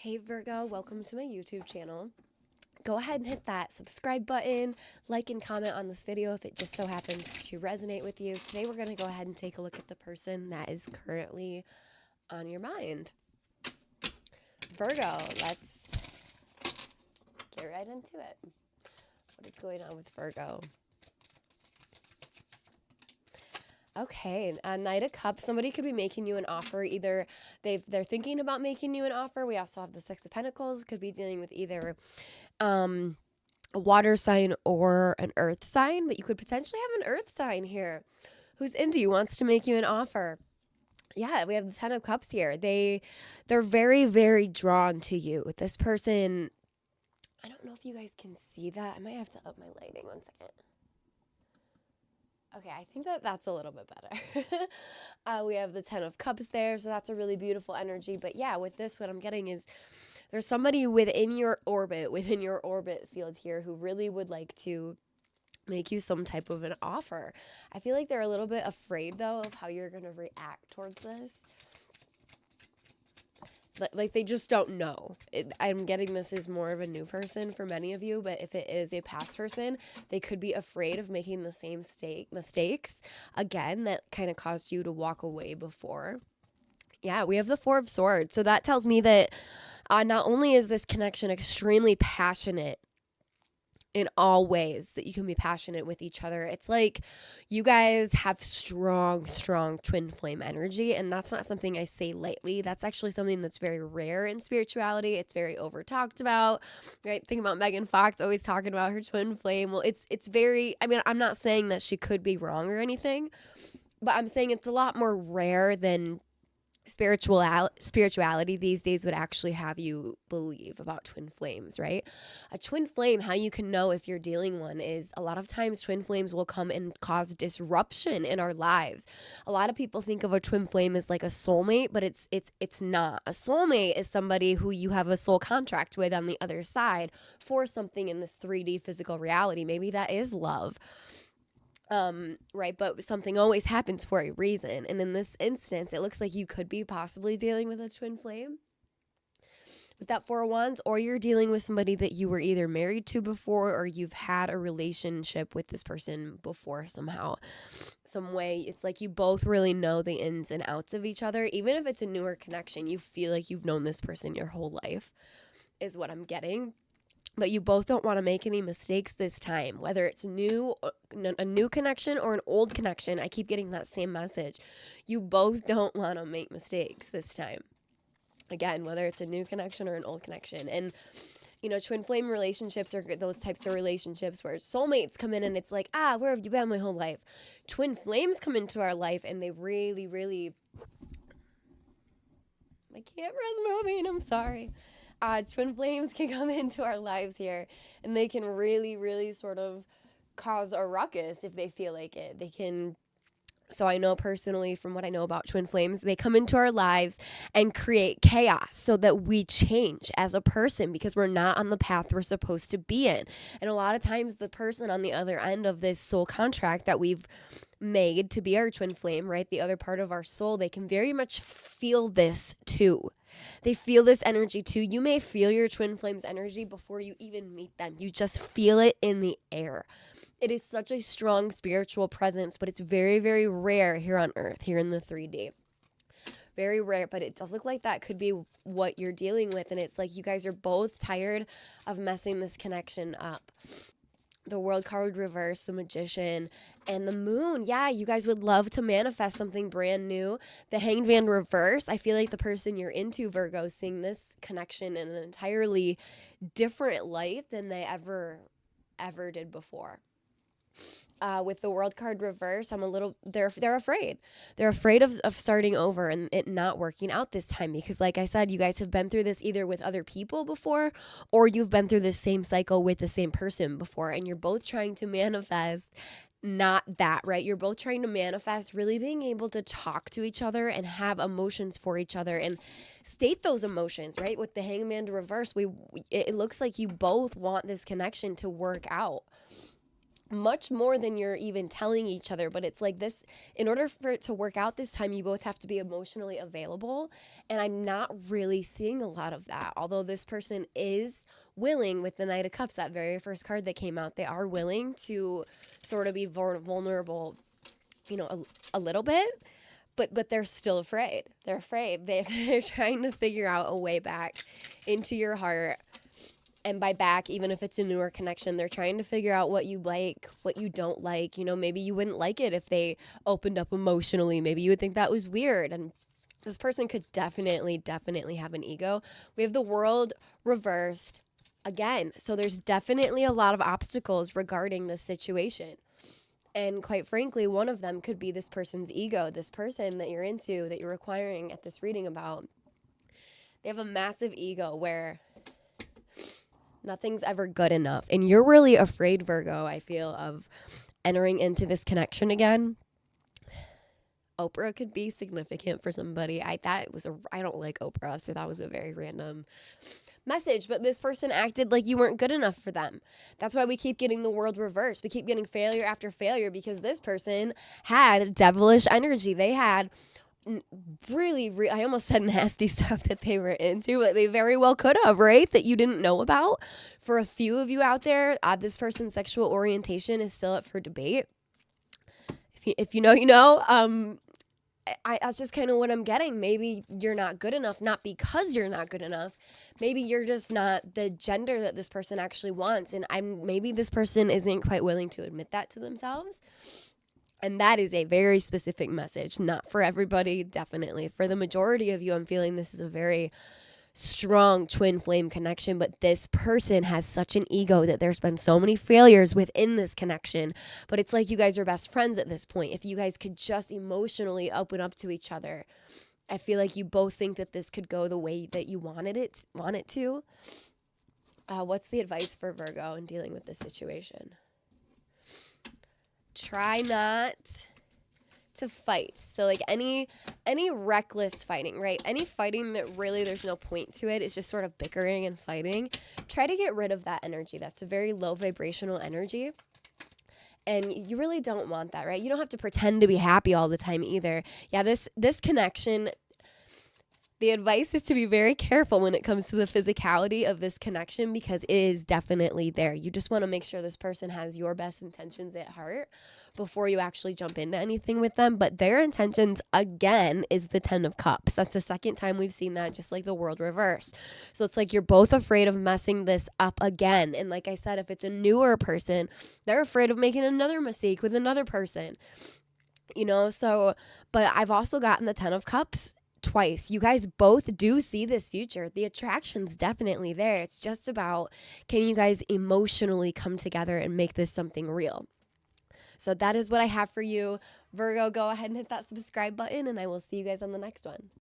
Hey Virgo, welcome to my YouTube channel. Go ahead and hit that subscribe button, like and comment on this video if it just so happens to resonate with you. Today we're going to go ahead and take a look at the person that is currently on your mind. Virgo, let's get right into it. What is going on with Virgo? Okay, Knight of Cups. Somebody could be making you an offer. Either they're thinking about making you an offer. We also have the Six of Pentacles. Could be dealing with either a water sign or an earth sign, but you could potentially have an earth sign here who's into you, wants to make you an offer. Yeah, we have the Ten of Cups here. They're very, very drawn to you. This person, I don't know if you guys can see that. I might have to up my lighting 1 second. Okay, I think that's a little bit better. We have the Ten of Cups there, so that's a really beautiful energy. But yeah, with this, what I'm getting is there's somebody within your orbit field here who really would like to make you some type of an offer. I feel like they're a little bit afraid, though, of how you're going to react towards this. Like they just don't know. I'm getting this is more of a new person for many of you, but if it is a past person, they could be afraid of making the same mistakes again that kind of caused you to walk away before. Yeah, we have the Four of Swords. So that tells me that not only is this connection extremely passionate in all ways, that you can be passionate with each other. It's like you guys have strong twin flame energy, and that's not something I say lightly. That's actually something that's very rare in spirituality. It's very over talked about, right? Think about Megan Fox always talking about her twin flame. Well, it's very, I mean, I'm not saying that she could be wrong or anything, but I'm saying it's a lot more rare than spirituality these days would actually have you believe about twin flames, right? A twin flame, how you can know if you're dealing one is a lot of times twin flames will come and cause disruption in our lives. A lot of people think of a twin flame as like a soulmate, but it's not. A soulmate is somebody who you have a soul contract with on the other side for something in this 3D physical reality. Maybe that is love. Right, but something always happens for a reason. And in this instance, it looks like you could be possibly dealing with a twin flame with that Four of Wands, or you're dealing with somebody that you were either married to before or you've had a relationship with this person before somehow, some way. It's like you both really know the ins and outs of each other. Even if it's a newer connection, you feel like you've known this person your whole life, is what I'm getting. But you both don't want to make any mistakes this time, whether it's a new connection or an old connection. I keep getting that same message. You both don't want to make mistakes this time. Again, whether it's a new connection or an old connection. And, you know, twin flame relationships are those types of relationships where soulmates come in and it's like, where have you been my whole life? Twin flames come into our life and they really, really... My camera's moving, I'm sorry. Twin flames can come into our lives here and they can really, really sort of cause a ruckus if they feel like it. They can, so I know personally from what I know about twin flames, they come into our lives and create chaos so that we change as a person because we're not on the path we're supposed to be in. And a lot of times the person on the other end of this soul contract that we've made to be our twin flame, right? The other part of our soul, they can very much feel this too. They feel this energy too. You may feel your twin flame's energy before you even meet them. You just feel it in the air. It is such a strong spiritual presence, but it's very, very rare here on Earth, here in the 3D. Very rare, but it does look like that could be what you're dealing with. And it's like you guys are both tired of messing this connection up. The World card reverse, the Magician, and the Moon. Yeah, you guys would love to manifest something brand new. The Hanged Man reverse, I feel like the person you're into, Virgo, seeing this connection in an entirely different light than they ever did before. With the World card reverse, they're afraid. They're afraid of starting over and it not working out this time because, like I said, you guys have been through this either with other people before or you've been through this same cycle with the same person before, and you're both trying to manifest not that, right? You're both trying to manifest really being able to talk to each other and have emotions for each other and state those emotions, right? With the Hangman reverse, it looks like you both want this connection to work out. much more than you're even telling each other. But it's like this, in order for it to work out this time, you both have to be emotionally available. And I'm not really seeing a lot of that. Although this person is willing, with the Knight of Cups, that very first card that came out, they are willing to sort of be vulnerable, a little bit. But they're still afraid. They're afraid. They're trying to figure out a way back into your heart. And by back, even if it's a newer connection, they're trying to figure out what you like, what you don't like. Maybe you wouldn't like it if they opened up emotionally. Maybe you would think that was weird. And this person could definitely have an ego. We have the World reversed again. So there's definitely a lot of obstacles regarding this situation. And quite frankly, one of them could be this person's ego, this person that you're into, that you're requiring at this reading about. They have a massive ego where nothing's ever good enough. And you're really afraid, Virgo, I feel, of entering into this connection again. Oprah could be significant for somebody. I don't like Oprah, so that was a very random message. But this person acted like you weren't good enough for them. That's why we keep getting the World reversed. We keep getting failure after failure, because this person had devilish energy. They had really, I almost said nasty stuff that they were into, but they very well could have, right? That you didn't know about. For a few of you out there, this person's sexual orientation is still up for debate. If you know, you know. That's just kind of what I'm getting. Maybe you're not good enough, not because you're not good enough. Maybe you're just not the gender that this person actually wants. And maybe this person isn't quite willing to admit that to themselves. And that is a very specific message. Not for everybody, definitely. For the majority of you, I'm feeling this is a very strong twin flame connection, but this person has such an ego that there's been so many failures within this connection. But it's like you guys are best friends at this point. If you guys could just emotionally open up to each other, I feel like you both think that this could go the way that you want it to. What's the advice for Virgo in dealing with this situation? Try not to fight. So like any reckless fighting, right? Any fighting that really there's no point to it. It's just sort of bickering and fighting. Try to get rid of that energy. That's a very low vibrational energy. And you really don't want that, right? You don't have to pretend to be happy all the time either. Yeah, this connection, the advice is to be very careful when it comes to the physicality of this connection, because it is definitely there. You just want to make sure this person has your best intentions at heart before you actually jump into anything with them. But their intentions, again, is the 10 of Cups. That's the second time we've seen that, just like the World reversed. So it's like you're both afraid of messing this up again. And like I said, if it's a newer person, they're afraid of making another mistake with another person. So, but I've also gotten the 10 of Cups twice. You guys both do see this future. The attraction's definitely there. It's just about, can you guys emotionally come together and make this something real? So that is what I have for you. Virgo, go ahead and hit that subscribe button, and I will see you guys on the next one.